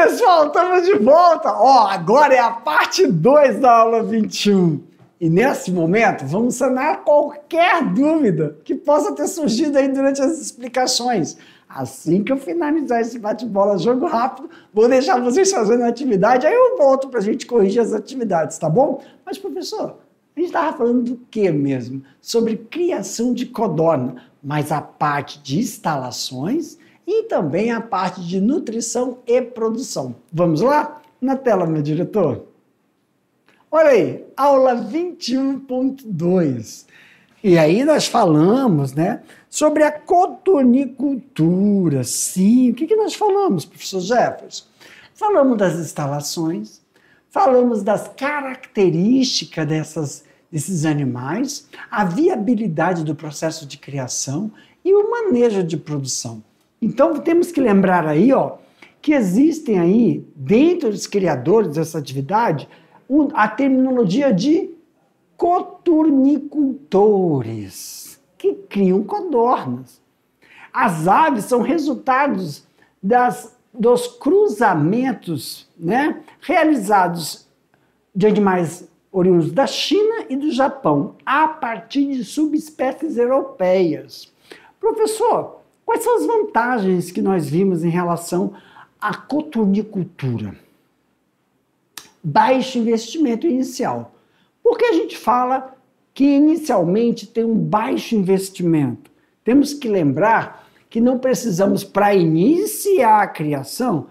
pessoal, estamos de volta. Ó, agora é a parte 2 da aula 21. E nesse momento, vamos sanar qualquer dúvida que possa ter surgido aí durante as explicações. Assim que eu finalizar esse bate-bola jogo rápido, vou deixar vocês fazendo a atividade, aí eu volto para a gente corrigir as atividades, tá bom? Mas, professor, a gente estava falando do que mesmo? Sobre criação de codorna, mas a parte de instalações e também a parte de nutrição e produção. Vamos lá? Na tela, meu diretor. Olha aí, aula 21.2. E aí nós falamos, né, sobre a codornicultura. Sim, o que nós falamos, professor Jefferson? Falamos das instalações, falamos das características desses animais, a viabilidade do processo de criação e o manejo de produção. Então temos que lembrar aí, ó, que existem aí, dentro dos criadores dessa atividade, a terminologia de codornicultores, que criam codornas. As aves são resultados dos cruzamentos, né, realizados de animais oriundos da China e do Japão, a partir de subespécies europeias. Professor, quais são as vantagens que nós vimos em relação à codornicultura? Baixo investimento inicial. Por que a gente fala que inicialmente tem um baixo investimento? Temos que lembrar que não precisamos, para iniciar a criação,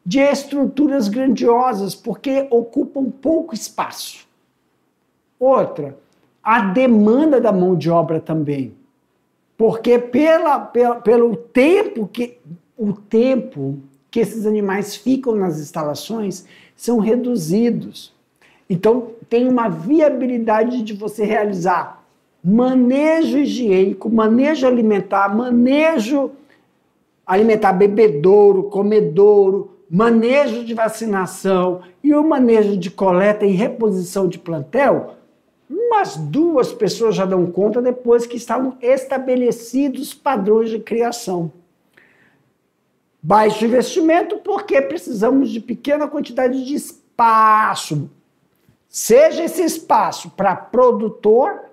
de estruturas grandiosas, porque ocupam pouco espaço. Outra, a demanda da mão de obra também. Porque pelo tempo que esses animais ficam nas instalações são reduzidos. Então, tem uma viabilidade de você realizar manejo higiênico, manejo alimentar bebedouro, comedouro, manejo de vacinação e o manejo de coleta e reposição de plantel. Umas 2 pessoas já dão conta depois que estavam estabelecidos padrões de criação. Baixo investimento porque precisamos de pequena quantidade de espaço. Seja esse espaço para reprodutor,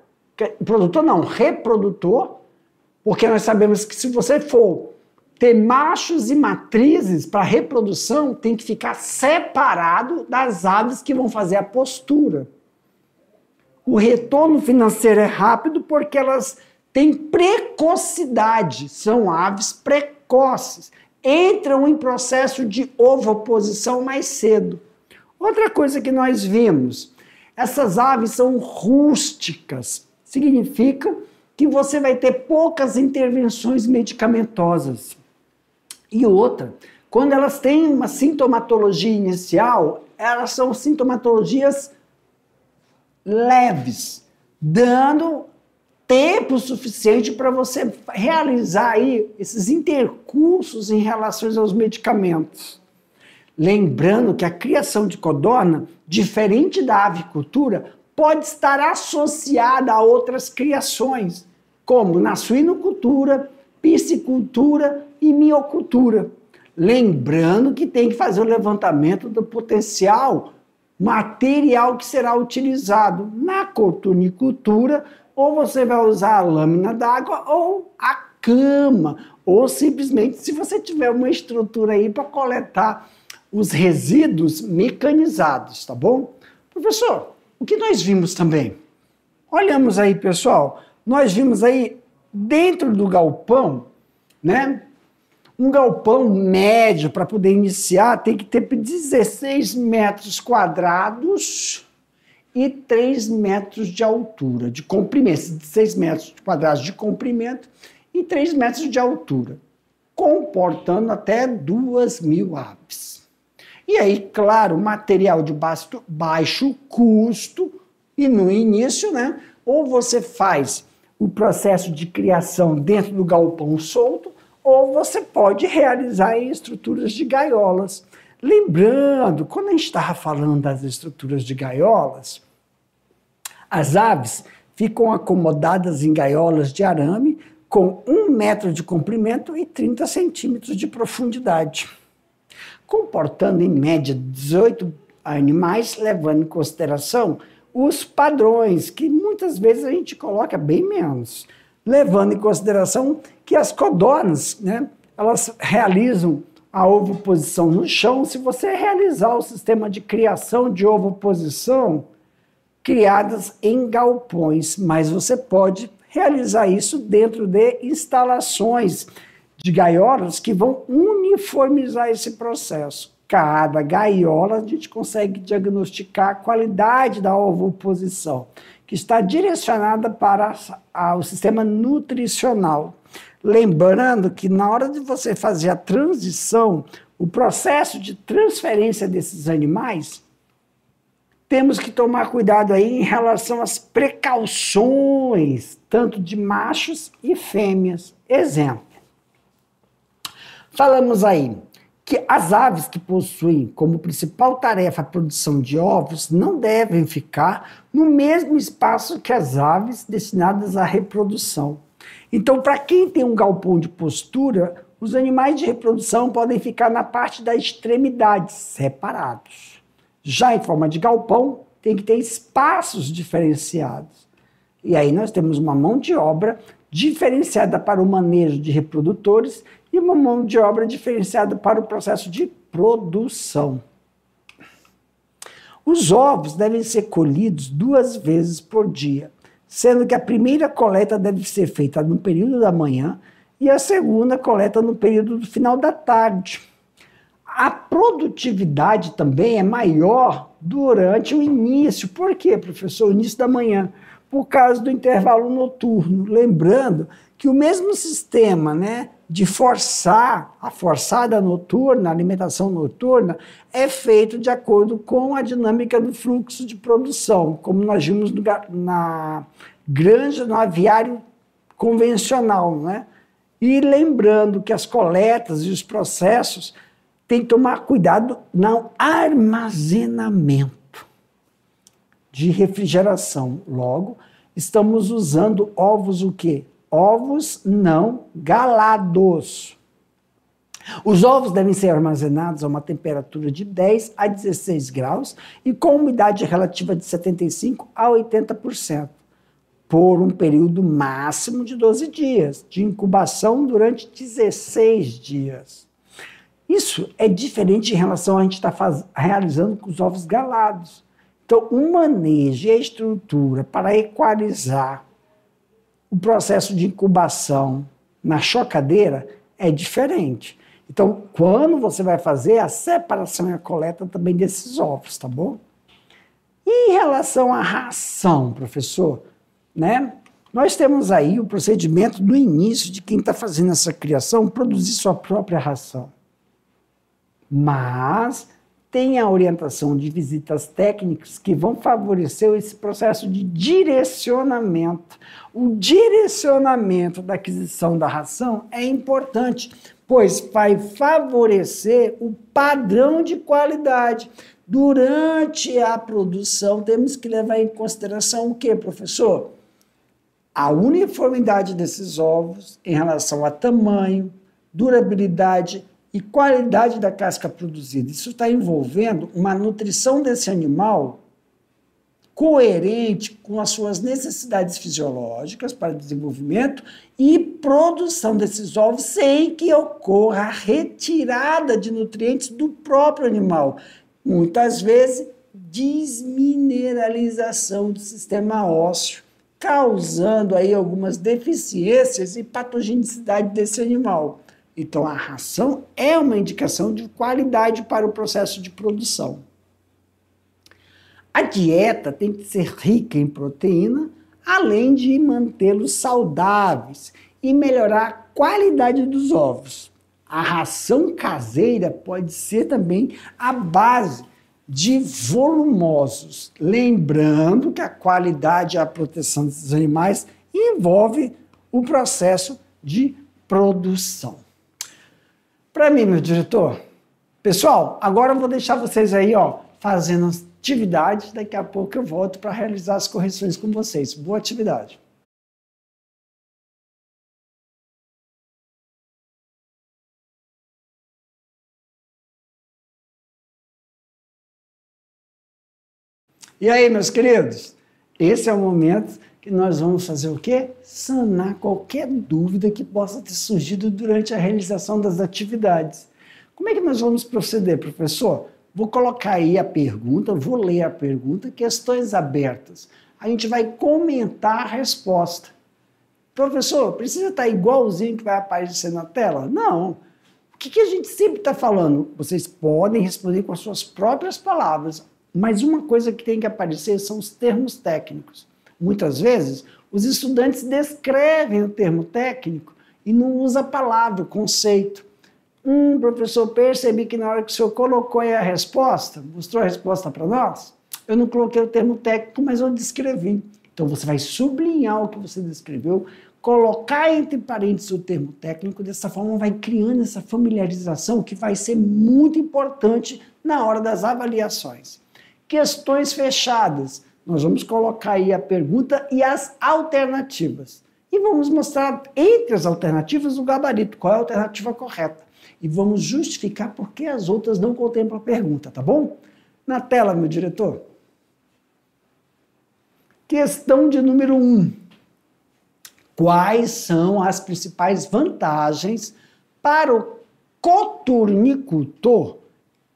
porque nós sabemos que se você for ter machos e matrizes para reprodução, tem que ficar separado das aves que vão fazer a postura. O retorno financeiro é rápido porque elas têm precocidade, são aves precoces, entram em processo de ovoposição mais cedo. Outra coisa que nós vimos, essas aves são rústicas, significa que você vai ter poucas intervenções medicamentosas. E outra, quando elas têm uma sintomatologia inicial, elas são sintomatologias leves, dando tempo suficiente para você realizar aí esses intercursos em relação aos medicamentos. Lembrando que a criação de codorna, diferente da avicultura, pode estar associada a outras criações, como na suinocultura, piscicultura e miocultura. Lembrando que tem que fazer o levantamento do potencial material que será utilizado na codornicultura, ou você vai usar a lâmina d'água ou a cama, ou simplesmente se você tiver uma estrutura aí para coletar os resíduos mecanizados, tá bom? Professor, o que nós vimos também? Olhamos aí, pessoal, nós vimos aí dentro do galpão, né? Um galpão médio para poder iniciar tem que ter 16 metros quadrados e 3 metros de altura, de comprimento, 16 metros quadrados de comprimento e 3 metros de altura, comportando até 2.000 aves. E aí, claro, material de baixo custo e no início, né, ou você faz o processo de criação dentro do galpão solto, ou você pode realizar em estruturas de gaiolas. Lembrando, quando a gente estava falando das estruturas de gaiolas, as aves ficam acomodadas em gaiolas de arame com 1 metro de comprimento e 30 centímetros de profundidade. comportando em média 18 animais, levando em consideração os padrões, que muitas vezes a gente coloca bem menos, levando em consideração que as codornas, né, elas realizam a ovoposição no chão. Se você realizar o sistema de criação de ovoposição, criadas em galpões, mas você pode realizar isso dentro de instalações de gaiolas que vão uniformizar esse processo. Cada gaiola a gente consegue diagnosticar a qualidade da ovoposição, que está direcionada para o sistema nutricional. Lembrando que na hora de você fazer a transição, o processo de transferência desses animais, temos que tomar cuidado aí em relação às precauções, tanto de machos e fêmeas. Exemplo, falamos aí que as aves que possuem como principal tarefa a produção de ovos não devem ficar no mesmo espaço que as aves destinadas à reprodução. Então, para quem tem um galpão de postura, os animais de reprodução podem ficar na parte da extremidade, separados. Já em forma de galpão, tem que ter espaços diferenciados. E aí nós temos uma mão de obra diferenciada para o manejo de reprodutores e uma mão de obra diferenciada para o processo de produção. Os ovos devem ser colhidos 2 vezes por dia, sendo que a primeira coleta deve ser feita no período da manhã e a segunda coleta no período do final da tarde. A produtividade também é maior durante o início. Por quê, professor? O início da manhã. Por causa do intervalo noturno. Lembrando que o mesmo sistema, né, de a forçada noturna, a alimentação noturna, é feito de acordo com a dinâmica do fluxo de produção, como nós vimos na granja, no aviário convencional, né? E lembrando que as coletas e os processos tem que tomar cuidado no armazenamento de refrigeração. Logo, estamos usando ovos o quê? Ovos não galados. Os ovos devem ser armazenados a uma temperatura de 10 a 16 graus e com umidade relativa de 75 a 80%, por um período máximo de 12 dias, de incubação durante 16 dias. Isso é diferente em relação a gente estar realizando com os ovos galados. Então, o manejo e a estrutura para equalizar o processo de incubação na chocadeira é diferente. Então, quando você vai fazer a separação e a coleta também desses ovos, tá bom? E em relação à ração, professor, né? Nós temos aí o procedimento do início de quem está fazendo essa criação produzir sua própria ração. Mas tem a orientação de visitas técnicas que vão favorecer esse processo de direcionamento. O direcionamento da aquisição da ração é importante, pois vai favorecer o padrão de qualidade. Durante a produção, temos que levar em consideração o quê, professor? A uniformidade desses ovos em relação a tamanho, durabilidade e qualidade da casca produzida. Isso está envolvendo uma nutrição desse animal coerente com as suas necessidades fisiológicas para desenvolvimento e produção desses ovos sem que ocorra a retirada de nutrientes do próprio animal. Muitas vezes, desmineralização do sistema ósseo, causando aí algumas deficiências e patogenicidade desse animal. Então, a ração é uma indicação de qualidade para o processo de produção. A dieta tem que ser rica em proteína, além de mantê-los saudáveis e melhorar a qualidade dos ovos. A ração caseira pode ser também a base de volumosos, lembrando que a qualidade e a proteção desses animais envolve o processo de produção. Para mim, meu diretor, pessoal, agora eu vou deixar vocês aí, fazendo atividades, daqui a pouco eu volto para realizar as correções com vocês. Boa atividade! E aí, meus queridos? Esse é o momento que nós vamos fazer o quê? Sanar qualquer dúvida que possa ter surgido durante a realização das atividades. Como é que nós vamos proceder, professor? Vou colocar aí a pergunta, vou ler a pergunta, questões abertas. A gente vai comentar a resposta. Professor, precisa estar igualzinho que vai aparecer na tela? Não. O que a gente sempre está falando? Vocês podem responder com as suas próprias palavras, mas uma coisa que tem que aparecer são os termos técnicos. Muitas vezes, os estudantes descrevem o termo técnico e não usam a palavra, o conceito. Professor, percebi que na hora que o senhor colocou aí a resposta, mostrou a resposta para nós, eu não coloquei o termo técnico, mas eu descrevi. Então, você vai sublinhar o que você descreveu, colocar entre parênteses o termo técnico, dessa forma vai criando essa familiarização que vai ser muito importante na hora das avaliações. Questões fechadas. Nós vamos colocar aí a pergunta e as alternativas. E vamos mostrar entre as alternativas o gabarito, qual é a alternativa correta. E vamos justificar por que as outras não contemplam a pergunta, tá bom? Na tela, meu diretor. Questão de número 1. Quais são as principais vantagens para o coturnicultor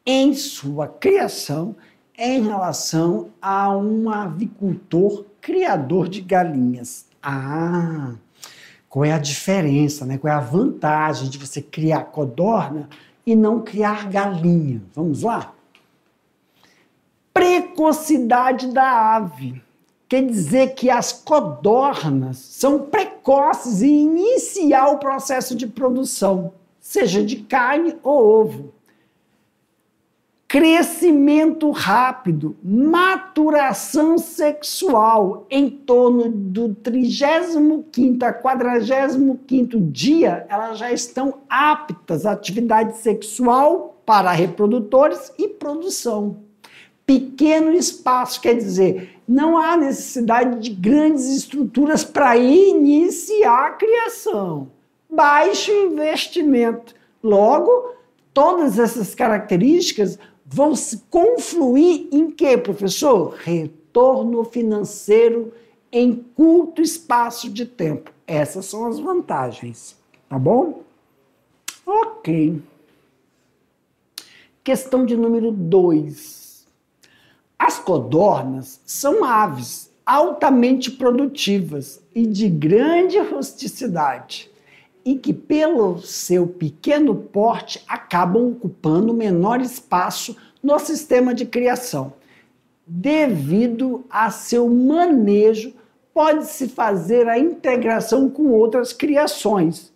em sua criação em relação a um avicultor criador de galinhas? Qual é a diferença, né? Qual é a vantagem de você criar codorna e não criar galinha? Vamos lá? Precocidade da ave. Quer dizer que as codornas são precoces em iniciar o processo de produção, seja de carne ou ovo. Crescimento rápido, maturação sexual em torno do 35º a 45º dia, elas já estão aptas à atividade sexual para reprodutores e produção. Pequeno espaço, quer dizer, não há necessidade de grandes estruturas para iniciar a criação. Baixo investimento. Logo, todas essas características vão se confluir em quê, professor? Retorno financeiro em curto espaço de tempo. Essas são as vantagens, tá bom? Ok. Questão de número 2. As codornas são aves altamente produtivas e de grande rusticidade, e que, pelo seu pequeno porte, acabam ocupando menor espaço no sistema de criação. Devido a seu manejo, pode-se fazer a integração com outras criações.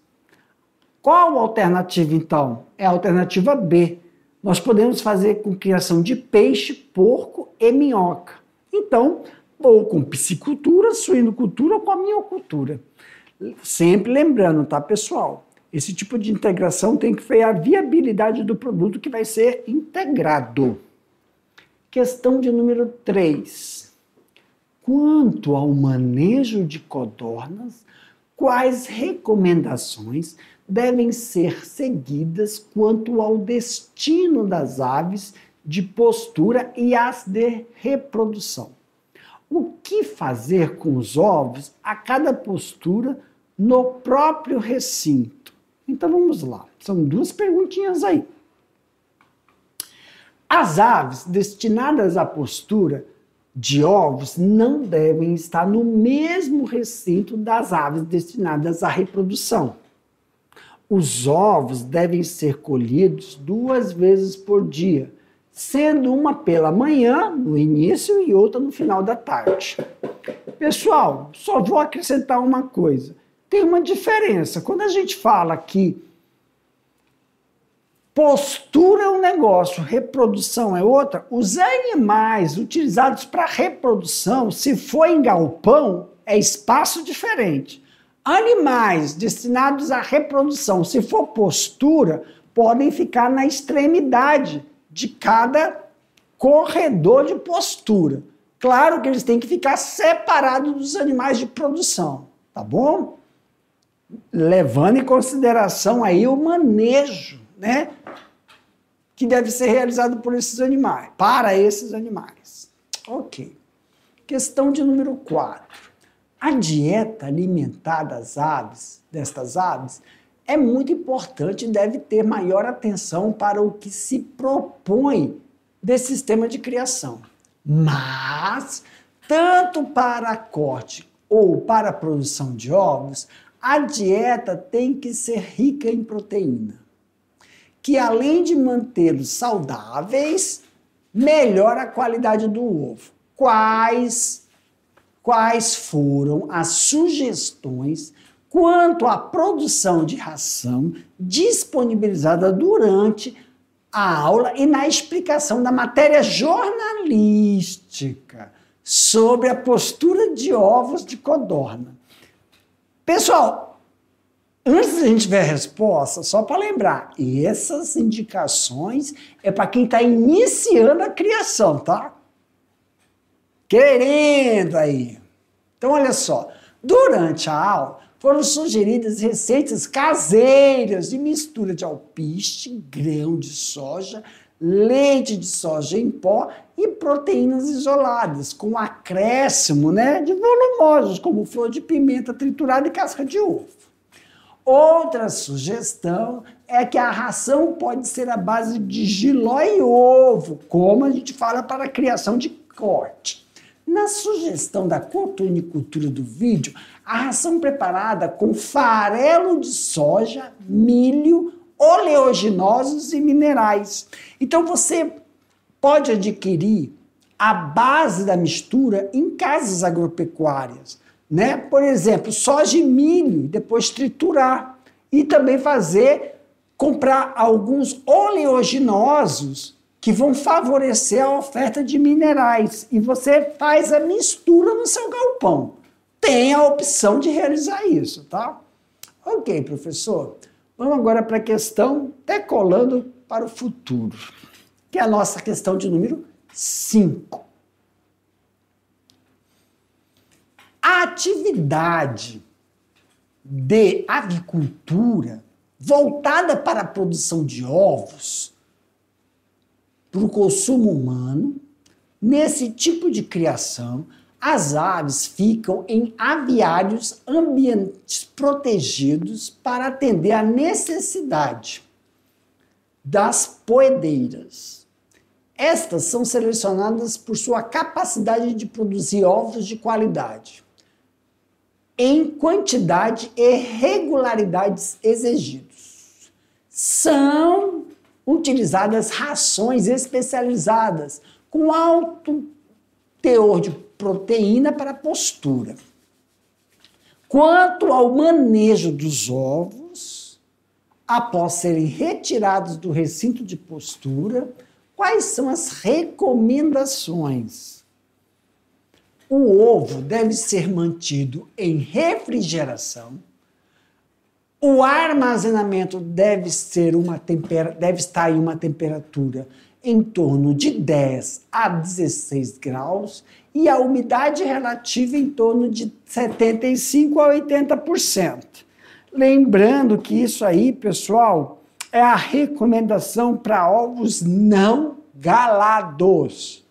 Qual a alternativa, então? É a alternativa B. Nós podemos fazer com criação de peixe, porco e minhoca. Então, ou com piscicultura, suinocultura ou com a minhocultura. Sempre lembrando, tá, pessoal? Esse tipo de integração tem que ver a viabilidade do produto que vai ser integrado. Questão de número 3. Quanto ao manejo de codornas, quais recomendações devem ser seguidas quanto ao destino das aves de postura e as de reprodução? O que fazer com os ovos a cada postura no próprio recinto? Então vamos lá, são duas perguntinhas aí. As aves destinadas à postura de ovos não devem estar no mesmo recinto das aves destinadas à reprodução. Os ovos devem ser colhidos 2 vezes por dia, sendo uma pela manhã, no início, e outra no final da tarde. Pessoal, só vou acrescentar uma coisa. Tem uma diferença. Quando a gente fala que postura é um negócio, reprodução é outra, os animais utilizados para reprodução, se for em galpão, é espaço diferente. Animais destinados à reprodução, se for postura, podem ficar na extremidade de cada corredor de postura. Claro que eles têm que ficar separados dos animais de produção, tá bom? Levando em consideração aí o manejo, né, que deve ser realizado por esses animais, para esses animais. Ok. Questão de número 4. A dieta alimentar destas aves, é muito importante e deve ter maior atenção para o que se propõe desse sistema de criação. Mas, tanto para a corte ou para a produção de ovos, a dieta tem que ser rica em proteína, que além de mantê-los saudáveis, melhora a qualidade do ovo. Quais foram as sugestões quanto à produção de ração disponibilizada durante a aula e na explicação da matéria jornalística sobre a postura de ovos de codorna? Pessoal, antes da gente ver a resposta, só para lembrar, essas indicações é para quem está iniciando a criação, tá? Querendo aí. Então, olha só, durante a aula foram sugeridas receitas caseiras de mistura de alpiste, grão de soja, leite de soja em pó e proteínas isoladas, com acréscimo, de volumosos, como flor de pimenta triturada e casca de ovo. Outra sugestão é que a ração pode ser à base de jiló e ovo, como a gente fala para a criação de corte. Na sugestão da cotonicultura do vídeo, a ração preparada com farelo de soja, milho, oleaginosos e minerais. Então você pode adquirir a base da mistura em casas agropecuárias, Por exemplo, soja e milho, depois triturar. E também comprar alguns oleaginosos que vão favorecer a oferta de minerais. E você faz a mistura no seu galpão. Tem a opção de realizar isso, tá? Ok, professor. Vamos agora para a questão decolando para o futuro, que é a nossa questão de número 5. A atividade de avicultura voltada para a produção de ovos para o consumo humano, nesse tipo de criação, as aves ficam em aviários, ambientes protegidos para atender à necessidade das poedeiras. Estas são selecionadas por sua capacidade de produzir ovos de qualidade, em quantidade e regularidades exigidos. São utilizadas rações especializadas com alto teor de proteína para a postura. Quanto ao manejo dos ovos, após serem retirados do recinto de postura, quais são as recomendações? O ovo deve ser mantido em refrigeração. O armazenamento deve estar em uma temperatura em torno de 10 a 16 graus e a umidade relativa em torno de 75 a 80%. Lembrando que isso aí, pessoal, é a recomendação para ovos não galados.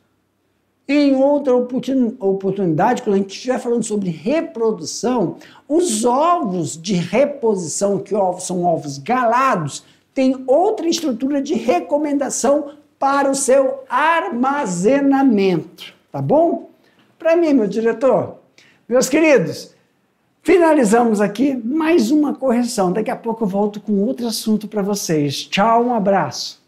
Em outra oportunidade, quando a gente estiver falando sobre reprodução, os ovos de reposição, que são ovos galados, têm outra estrutura de recomendação para o seu armazenamento. Tá bom? Para mim, meu diretor, meus queridos, finalizamos aqui mais uma correção. Daqui a pouco eu volto com outro assunto para vocês. Tchau, um abraço.